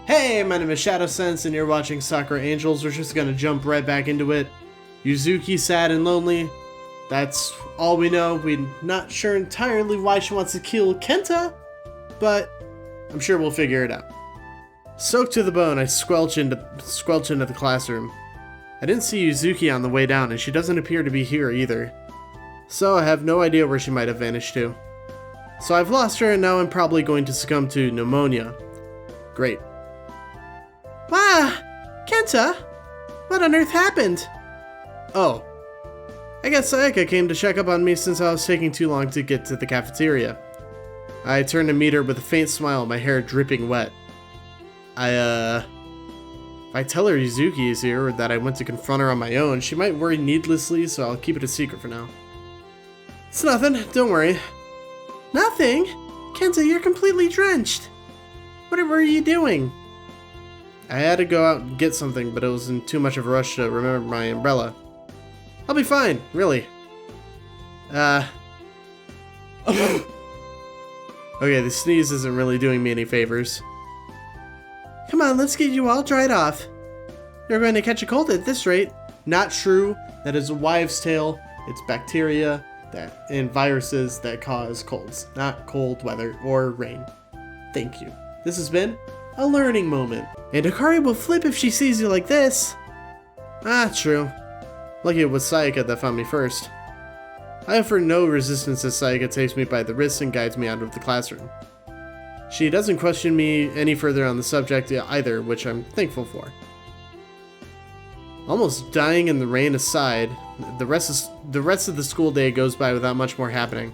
Hey, my name is Shadowsense and you're watching Sakura Angels. We're just gonna jump right back into it. Yuzuki sad and lonely. That's all we know. We're not sure entirely why she wants to kill Kenta, but I'm sure we'll figure it out. Soaked to the bone, I squelch into the classroom. I didn't see Yuzuki on the way down, and she doesn't appear to be here either. So I have no idea where she might have vanished to. So I've lost her, and now I'm probably going to succumb to pneumonia. Great. Wow, Kenta, what on earth happened? Oh, I guess Sayaka came to check up on me since I was taking too long to get to the cafeteria. I turned to meet her with a faint smile, my hair dripping wet. If I tell her Yuzuki is here or that I went to confront her on my own, she might worry needlessly, so I'll keep it a secret for now. It's nothing, don't worry. Nothing? Kenta, you're completely drenched. What were you doing? I had to go out and get something, but it was in too much of a rush to remember my umbrella. I'll be fine, really. Okay, the sneeze isn't really doing me any favors. Come on, let's get you all dried off. You're going to catch a cold at this rate. Not true. That is a wives' tale. It's bacteria and viruses that cause colds, not cold weather or rain. Thank you. This has been a learning moment. And Hikari will flip if she sees you like this. Ah, true. Lucky it was Sayaka that found me first. I offer no resistance as Sayaka takes me by the wrist and guides me out of the classroom. She doesn't question me any further on the subject either, which I'm thankful for. Almost dying in the rain aside, the rest of the school day goes by without much more happening.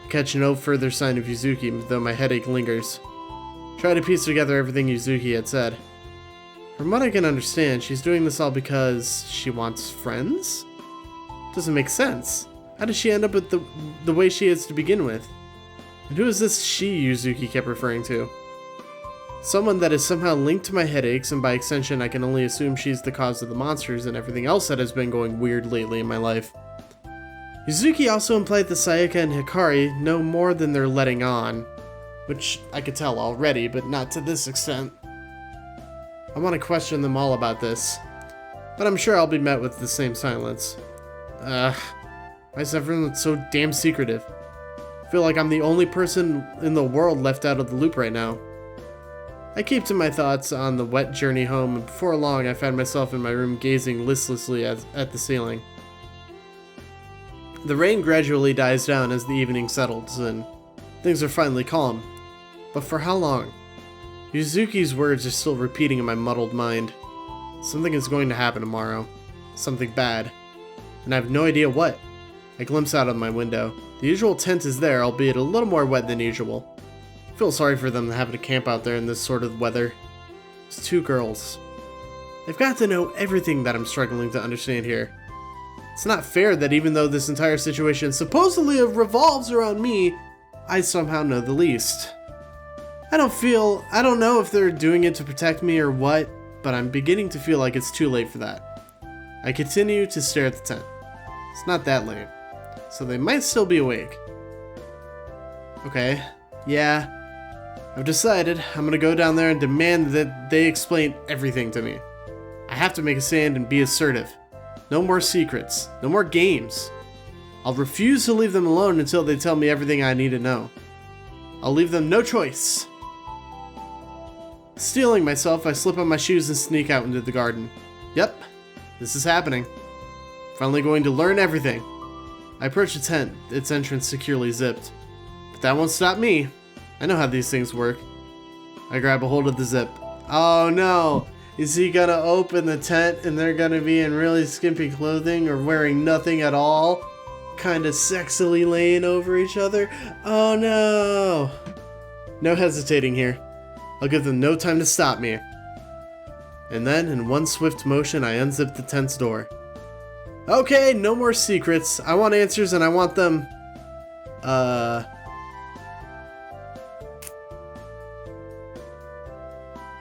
I catch no further sign of Yuzuki, though my headache lingers. Try to piece together everything Yuzuki had said. From what I can understand, she's doing this all because she wants friends? Doesn't make sense. How did she end up with the way she is to begin with? And who is this she Yuzuki kept referring to? Someone that is somehow linked to my headaches, and by extension I can only assume she's the cause of the monsters and everything else that has been going weird lately in my life. Yuzuki also implied that Sayaka and Hikari know more than they're letting on, which I could tell already, but not to this extent. I want to question them all about this, but I'm sure I'll be met with the same silence. Why is everyone so damn secretive? I feel like I'm the only person in the world left out of the loop right now. I keep to my thoughts on the wet journey home, and before long I find myself in my room gazing listlessly at the ceiling. The rain gradually dies down as the evening settles, and things are finally calm. But for how long? Yuzuki's words are still repeating in my muddled mind. Something is going to happen tomorrow. Something bad. And I have no idea what. I glimpse out of my window. The usual tent is there, albeit a little more wet than usual. I feel sorry for them having to camp out there in this sort of weather. It's two girls. They've got to know everything that I'm struggling to understand here. It's not fair that even though this entire situation supposedly revolves around me, I somehow know the least. I don't know if they're doing it to protect me or what, but I'm beginning to feel like it's too late for that. I continue to stare at the tent. It's not that late, so they might still be awake. Okay, yeah, I've decided I'm gonna go down there and demand that they explain everything to me. I have to make a stand and be assertive. No more secrets, no more games. I'll refuse to leave them alone until they tell me everything I need to know. I'll leave them no choice. Steeling myself, I slip on my shoes and sneak out into the garden. Yep, this is happening. Finally going to learn everything. I approach the tent, its entrance securely zipped. But that won't stop me. I know how these things work. I grab a hold of the zip. Oh no! Is he gonna open the tent and they're gonna be in really skimpy clothing or wearing nothing at all? Kinda sexily laying over each other? Oh no! No hesitating here. I'll give them no time to stop me. And then, in one swift motion, I unzip the tent's door. Okay, no more secrets. I want answers and I want them...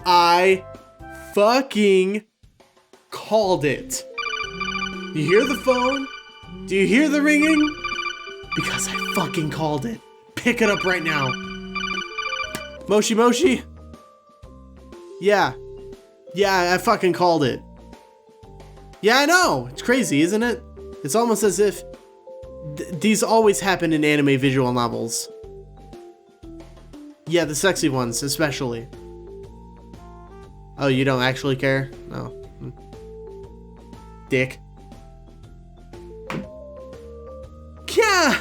I fucking called it. You hear the phone? Do you hear the ringing? Because I fucking called it. Pick it up right now. Moshi Moshi? Yeah. Yeah, I fucking called it. Yeah, I know. It's crazy, isn't it? It's almost as if these always happen in anime visual novels. Yeah, the sexy ones, especially. Oh, you don't actually care? No. Dick. Yeah!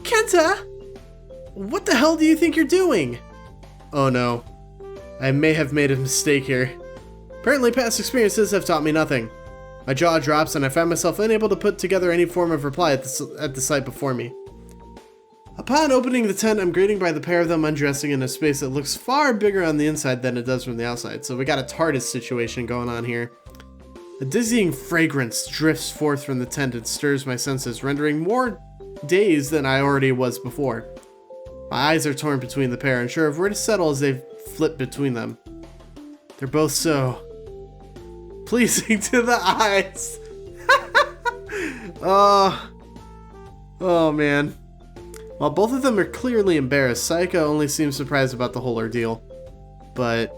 Kenta! What the hell do you think you're doing? Oh no. I may have made a mistake here. Apparently past experiences have taught me nothing. My jaw drops and I find myself unable to put together any form of reply at the sight before me. Upon opening the tent, I'm greeted by the pair of them undressing in a space that looks far bigger on the inside than it does from the outside, so we got a TARDIS situation going on here. A dizzying fragrance drifts forth from the tent and stirs my senses, rendering more dazed than I already was before. My eyes are torn between the pair, unsure of where to settle as they flip between them. They're both so pleasing to the eyes. Oh man. While both of them are clearly embarrassed, Sayaka only seems surprised about the whole ordeal. But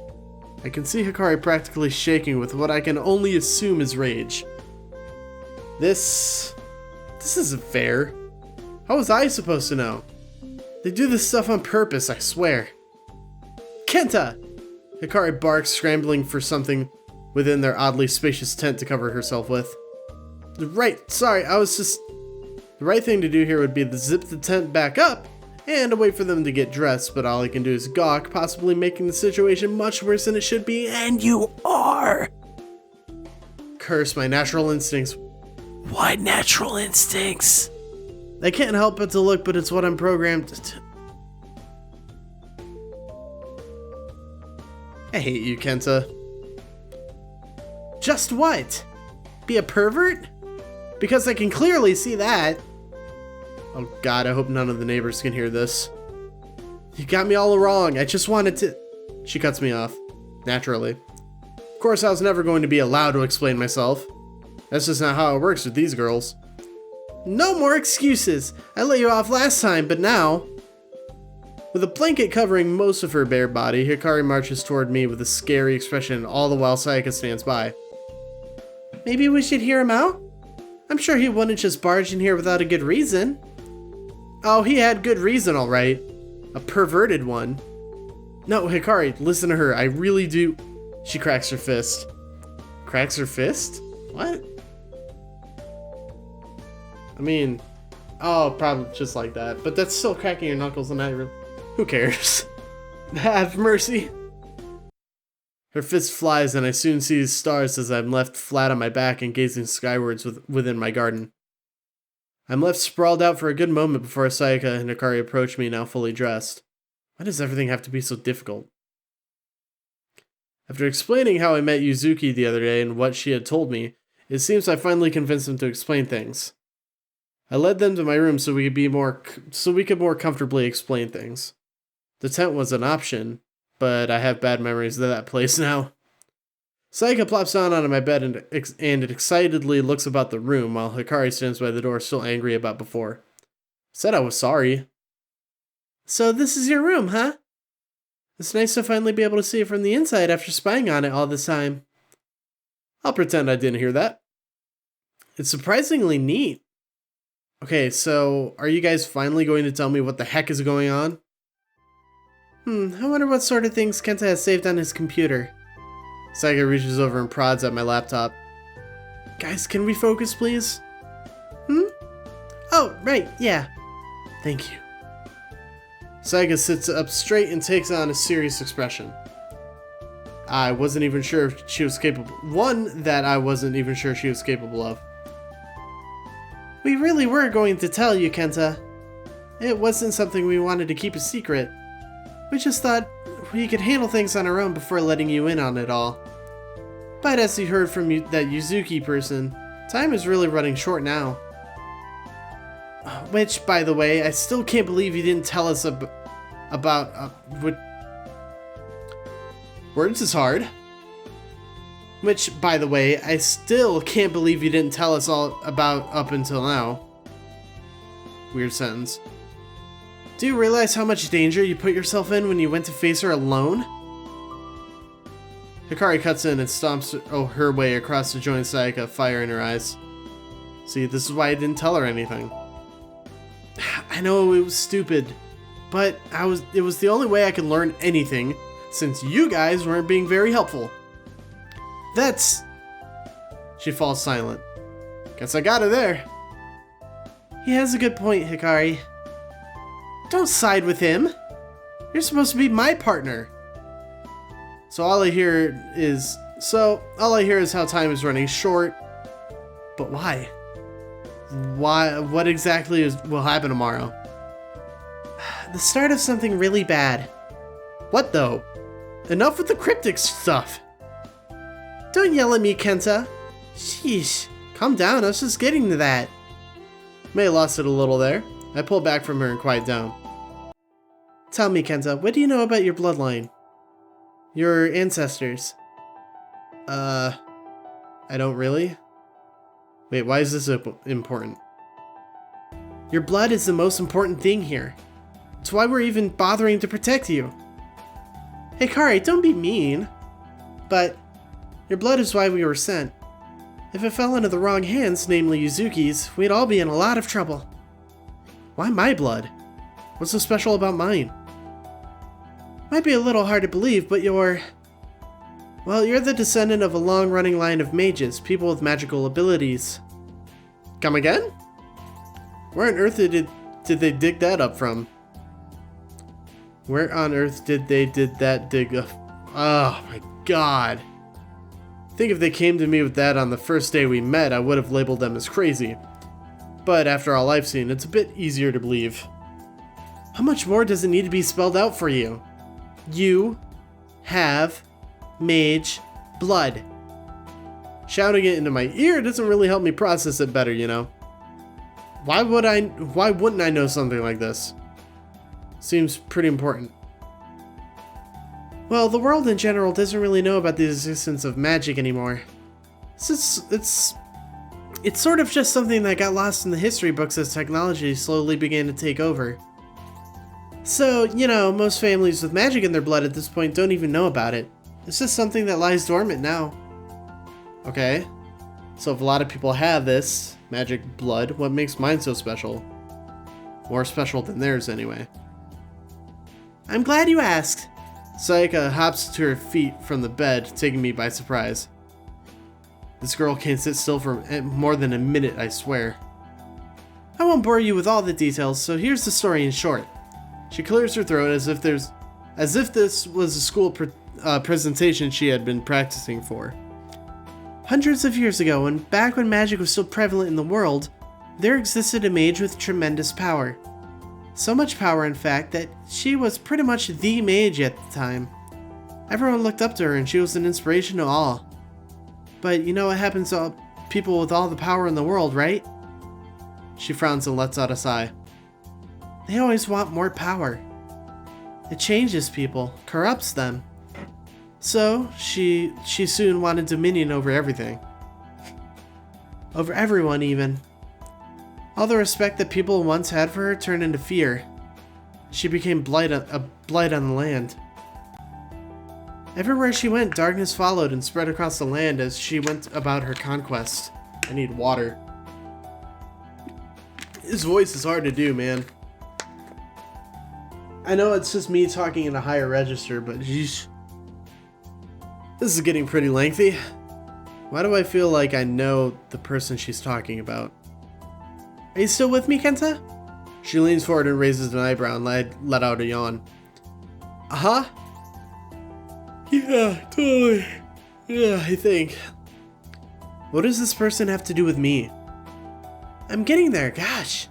I can see Hikari practically shaking with what I can only assume is rage. This isn't fair. How was I supposed to know? They do this stuff on purpose, I swear. Kenta! Hikari barks, scrambling for something within their oddly spacious tent to cover herself with. Right, sorry, the right thing to do here would be to zip the tent back up and to wait for them to get dressed, but all I can do is gawk, possibly making the situation much worse than it should be, and you are! Curse my natural instincts. What natural instincts? I can't help but to look, but it's what I'm programmed to. I hate you, Kenta. Just what? Be a pervert? Because I can clearly see that. Oh god, I hope none of the neighbors can hear this. You got me all wrong, I just wanted to... She cuts me off. Naturally. Of course, I was never going to be allowed to explain myself. That's just not how it works with these girls. No more excuses! I let you off last time, but now... With a blanket covering most of her bare body, Hikari marches toward me with a scary expression, all the while Sayaka stands by. Maybe we should hear him out? I'm sure he wouldn't just barge in here without a good reason. Oh, he had good reason, alright. A perverted one. No, Hikari, listen to her, I really do... She cracks her fist. Cracks her fist? What? I mean... Oh, probably just like that. But that's still cracking your knuckles and I really... Who cares? Have mercy. Her fist flies and I soon see stars as I'm left flat on my back and gazing skywards within my garden. I'm left sprawled out for a good moment before Sayaka and Hikari approach me, now fully dressed. Why does everything have to be so difficult? After explaining how I met Yuzuki the other day and what she had told me, it seems I finally convinced them to explain things. I led them to my room so we could more comfortably explain things. The tent was an option, but I have bad memories of that place now. Sayaka plops down onto my bed and excitedly looks about the room while Hikari stands by the door still angry about before. Said I was sorry. So this is your room, huh? It's nice to finally be able to see it from the inside after spying on it all this time. I'll pretend I didn't hear that. It's surprisingly neat. Okay, so are you guys finally going to tell me what the heck is going on? I wonder what sort of things Kenta has saved on his computer. Sayaka reaches over and prods at my laptop. Guys, can we focus, please? Oh, right, yeah. Thank you. Sayaka sits up straight and takes on a serious expression. I wasn't even sure if she was capable. I wasn't even sure she was capable of. We really were going to tell you, Kenta. It wasn't something we wanted to keep a secret. We just thought we could handle things on our own before letting you in on it all. But as you heard from that Yuzuki person, time is really running short now. Which, by the way, I still can't believe you didn't tell us about what... Words is hard. Which, by the way, I still can't believe you didn't tell us all about up until now. Weird sentence. Do you realize how much danger you put yourself in when you went to face her alone? Hikari cuts in and stomps her way across to join Sayaka, fire in her eyes. See, this is why I didn't tell her anything. I know it was stupid, but it was the only way I could learn anything since you guys weren't being very helpful. That's... She falls silent. Guess I got her there. He has a good point, Hikari. Don't side with him. You're supposed to be my partner. So all I hear is how time is running short. But why? What exactly will happen tomorrow? The start of something really bad. What though? Enough with the cryptic stuff. Don't yell at me, Kenta. Sheesh. Calm down, I was just getting to that. May lost it a little there. I pulled back from her and quiet down. Tell me, Kenta, what do you know about your bloodline? Your ancestors? I don't really. Wait, why is this important? Your blood is the most important thing here. It's why we're even bothering to protect you. Hikari, don't be mean. But your blood is why we were sent. If it fell into the wrong hands, namely Yuzuki's, we'd all be in a lot of trouble. Why my blood? What's so special about mine? Might be a little hard to believe, but you're the descendant of a long-running line of mages, people with magical abilities. Come again? Where on earth did they dig that up from? Where on earth did they dig up? Oh my god. I think if they came to me with that on the first day we met, I would have labeled them as crazy. But after all I've seen, it's a bit easier to believe. How much more does it need to be spelled out for you? You have mage blood. Shouting it into my ear doesn't really help me process it better, you know. Why wouldn't I know something like this? Seems pretty important. Well, the world in general doesn't really know about the existence of magic anymore. It's sort of just something that got lost in the history books as technology slowly began to take over. So, you know, most families with magic in their blood at this point don't even know about it. It's just something that lies dormant now. Okay, so if a lot of people have this magic blood, what makes mine so special? More special than theirs, anyway. I'm glad you asked. Sayaka hops to her feet from the bed, taking me by surprise. This girl can't sit still for more than a minute, I swear. I won't bore you with all the details, so here's the story in short. She clears her throat as if this was a school presentation she had been practicing for. Hundreds of years ago, and back when magic was still prevalent in the world, there existed a mage with tremendous power. So much power, in fact, that she was pretty much the mage at the time. Everyone looked up to her and she was an inspiration to all. But you know what happens to people with all the power in the world, right? She frowns and lets out a sigh. They always want more power. It changes people, corrupts them. So, she soon wanted dominion over everything. Over everyone, even. All the respect that people once had for her turned into fear. She became a blight on the land. Everywhere she went, darkness followed and spread across the land as she went about her conquest. I need water. His voice is hard to do, man. I know it's just me talking in a higher register, but geez. This is getting pretty lengthy. Why do I feel like I know the person she's talking about? Are you still with me, Kenta? She leans forward and raises an eyebrow and let out a yawn. Uh-huh? Yeah, totally. Yeah, I think. What does this person have to do with me? I'm getting there, gosh.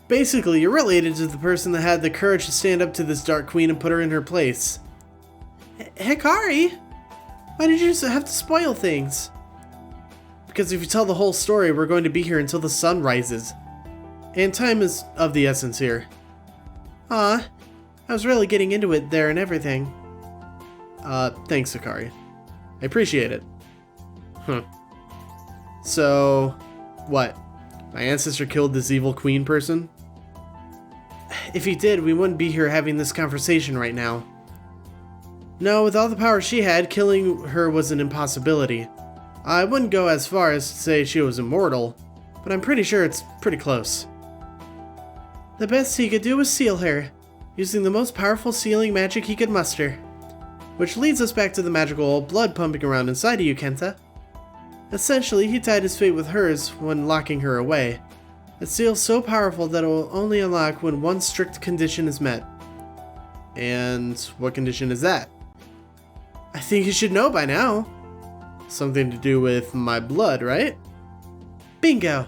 Basically, you're related to the person that had the courage to stand up to this Dark Queen and put her in her place. Hikari? Why did you have to spoil things? Because if you tell the whole story, we're going to be here until the sun rises. And time is of the essence here. Aw, I was really getting into it there and everything. Thanks, Sakura. I appreciate it. So, what? My ancestor killed this evil queen person? If he did, we wouldn't be here having this conversation right now. No, with all the power she had, killing her was an impossibility. I wouldn't go as far as to say she was immortal, but I'm pretty sure it's pretty close. The best he could do was seal her, using the most powerful sealing magic he could muster. Which leads us back to the magical blood pumping around inside of you, Kenta. Essentially, he tied his fate with hers when locking her away. A seal so powerful that it will only unlock when one strict condition is met. And what condition is that? I think you should know by now. Something to do with my blood, right? Bingo!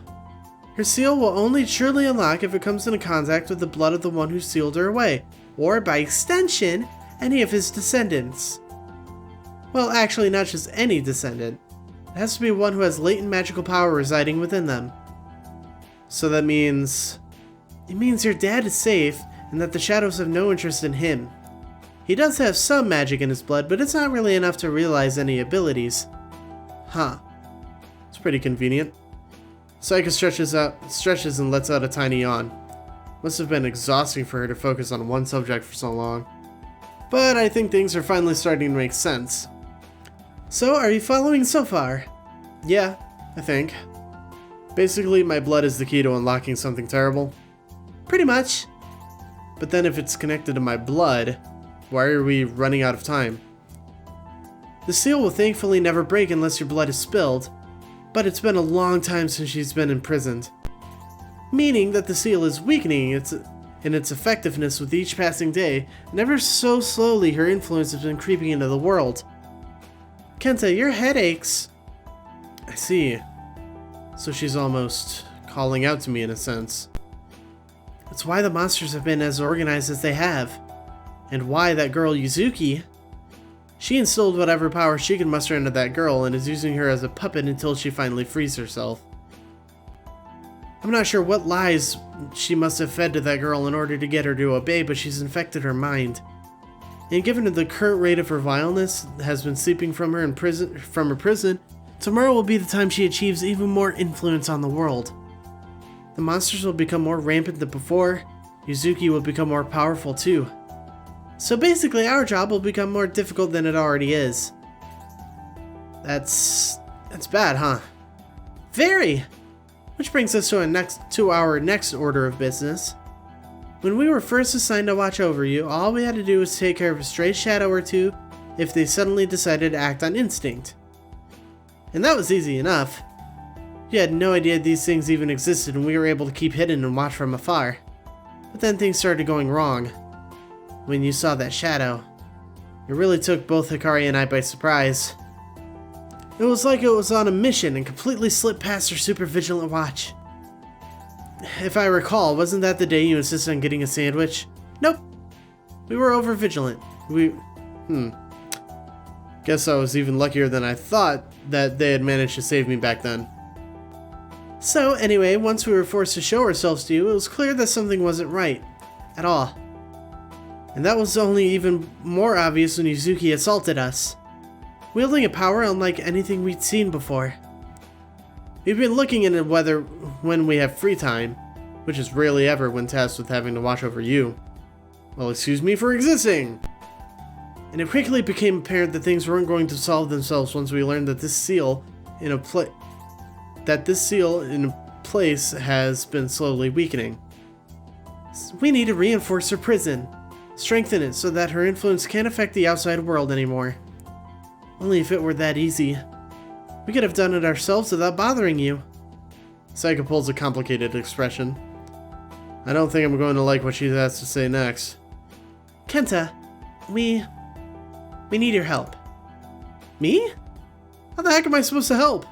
Her seal will only truly unlock if it comes into contact with the blood of the one who sealed her away, or by extension, any of his descendants. Well, actually not just any descendant. It has to be one who has latent magical power residing within them. So that means... It means your dad is safe, and that the shadows have no interest in him. He does have some magic in his blood, but it's not really enough to realize any abilities. Huh. It's pretty convenient. Saika stretches and lets out a tiny yawn. Must have been exhausting for her to focus on one subject for so long. But I think things are finally starting to make sense. So, are you following so far? Yeah, I think. Basically, my blood is the key to unlocking something terrible. Pretty much. But then if it's connected to my blood, why are we running out of time? The seal will thankfully never break unless your blood is spilled, but it's been a long time since she's been imprisoned. Meaning that the seal is weakening in its effectiveness with each passing day, and ever so slowly her influence has been creeping into the world. Kenta, your head aches. I see. So she's almost calling out to me in a sense. It's why the monsters have been as organized as they have. And why that girl Yuzuki, she instilled whatever power she could muster into that girl and is using her as a puppet until she finally frees herself. I'm not sure what lies she must have fed to that girl in order to get her to obey, but she's infected her mind. And given the current rate of her vileness has been seeping from her prison, tomorrow will be the time she achieves even more influence on the world. The monsters will become more rampant than before. Yuzuki will become more powerful too. So basically our job will become more difficult than it already is. That's bad, huh? Very! Which brings us to our next order of business. When we were first assigned to watch over you, all we had to do was take care of a stray shadow or two if they suddenly decided to act on instinct. And that was easy enough. You had no idea these things even existed and we were able to keep hidden and watch from afar. But then things started going wrong. When you saw that shadow, it really took both Hikari and I by surprise. It was like it was on a mission and completely slipped past our super vigilant watch. If I recall, wasn't that the day you insisted on getting a sandwich? Nope. We were over vigilant. Guess I was even luckier than I thought that they had managed to save me back then. So anyway, once we were forced to show ourselves to you, it was clear that something wasn't right. At all. And that was only even more obvious when Yuzuki assaulted us, wielding a power unlike anything we'd seen before. We've been looking into whether when we have free time, which is rarely ever when tasked with having to watch over you. Well, excuse me for existing! And it quickly became apparent that things weren't going to solve themselves once we learned that this seal in a place has been slowly weakening. We need to reinforce her prison. Strengthen it so that her influence can't affect the outside world anymore. Only if it were that easy. We could have done it ourselves without bothering you. Saika pulls a complicated expression. I don't think I'm going to like what she has to say next. Kenta, we need your help. Me? How the heck am I supposed to help?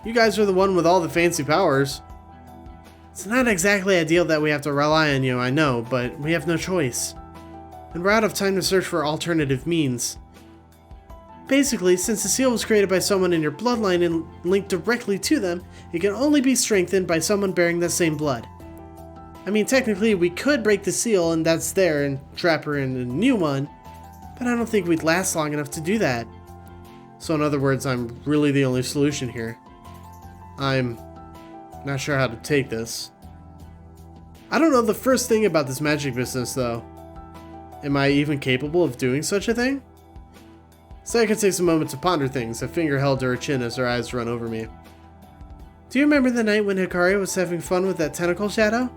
You guys are the one with all the fancy powers. It's not exactly ideal that we have to rely on you, I know, but we have no choice. And we're out of time to search for alternative means. Basically, since the seal was created by someone in your bloodline and linked directly to them, it can only be strengthened by someone bearing the same blood. I mean, technically, we could break the seal and that's there and trap her in a new one, but I don't think we'd last long enough to do that. So in other words, I'm really the only solution here. I'm not sure how to take this. I don't know the first thing about this magic business, though. Am I even capable of doing such a thing? Sayaka takes a moment to ponder things, a finger held to her chin as her eyes run over me. Do you remember the night when Hikari was having fun with that tentacle shadow?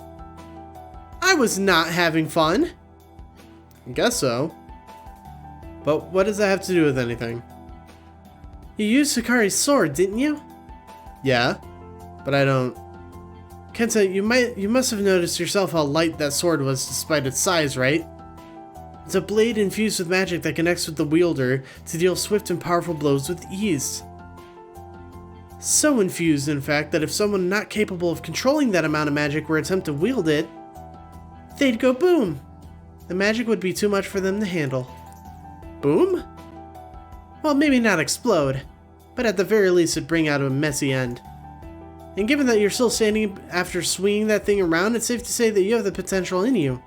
I was not having fun! I guess so. But what does that have to do with anything? You used Hikari's sword, didn't you? Yeah, but I don't... Kenta, you must have noticed yourself how light that sword was despite its size, right? It's a blade infused with magic that connects with the wielder to deal swift and powerful blows with ease. So infused, in fact, that if someone not capable of controlling that amount of magic were to attempt to wield it, they'd go boom. The magic would be too much for them to handle. Boom? Well, maybe not explode, but at the very least it'd bring out a messy end. And given that you're still standing after swinging that thing around, it's safe to say that you have the potential in you.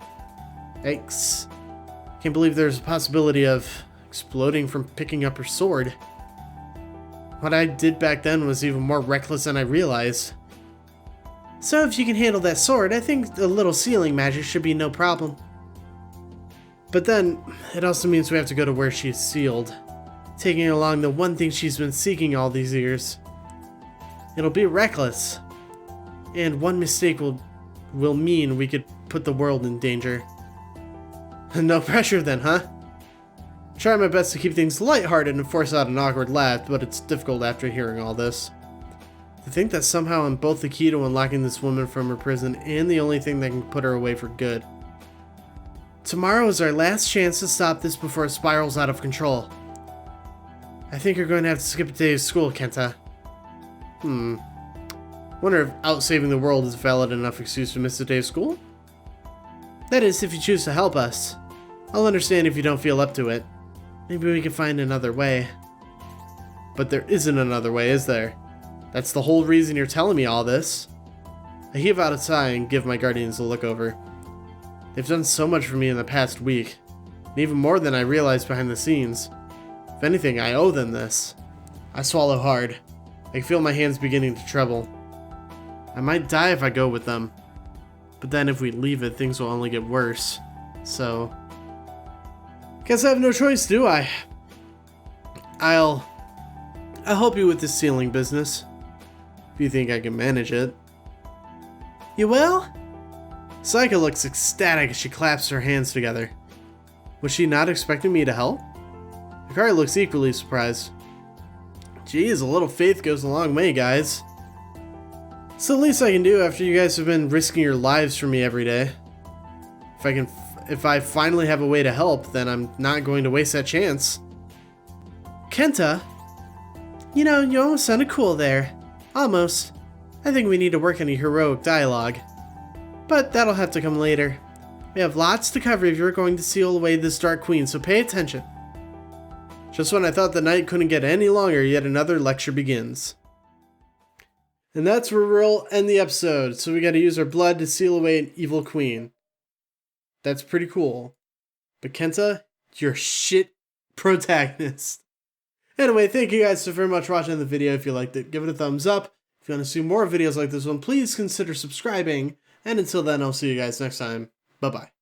Yikes. Can't believe there's a possibility of exploding from picking up her sword. What I did back then was even more reckless than I realized. So if you can handle that sword, I think a little sealing magic should be no problem. But then, it also means we have to go to where she's sealed, taking along the one thing she's been seeking all these years. It'll be reckless, and one mistake will mean we could put the world in danger. No pressure then, huh? Try my best to keep things lighthearted and force out an awkward laugh, but it's difficult after hearing all this. To think that somehow I'm both the key to unlocking this woman from her prison and the only thing that can put her away for good. Tomorrow is our last chance to stop this before it spirals out of control. I think you're going to have to skip a day of school, Kenta. Wonder if out saving the world is a valid enough excuse to miss a day of school? That is, if you choose to help us. I'll understand if you don't feel up to it. Maybe we can find another way. But there isn't another way, is there? That's the whole reason you're telling me all this. I heave out a sigh and give my guardians a look over. They've done so much for me in the past week, and even more than I realized behind the scenes. If anything, I owe them this. I swallow hard. I can feel my hands beginning to tremble. I might die if I go with them. But then if we leave it, things will only get worse. So... guess I have no choice, do I? I'll help you with this sealing business. If you think I can manage it. You will? Sayaka looks ecstatic as she claps her hands together. Was she not expecting me to help? Hikari looks equally surprised. Geez, a little faith goes a long way, guys. It's the least I can do after you guys have been risking your lives for me every day. If I finally have a way to help, then I'm not going to waste that chance. Kenta? You know, you almost sounded cool there. Almost. I think we need to work on your heroic dialogue. But that'll have to come later. We have lots to cover if you're going to seal away this Dark Queen, so pay attention. Just when I thought the night couldn't get any longer, yet another lecture begins. And that's where we'll end the episode, so we gotta use our blood to seal away an evil queen. That's pretty cool. But Kenta, you're a shit protagonist. Anyway, thank you guys so very much for watching the video. If you liked it, give it a thumbs up. If you want to see more videos like this one, please consider subscribing. And until then, I'll see you guys next time. Bye-bye.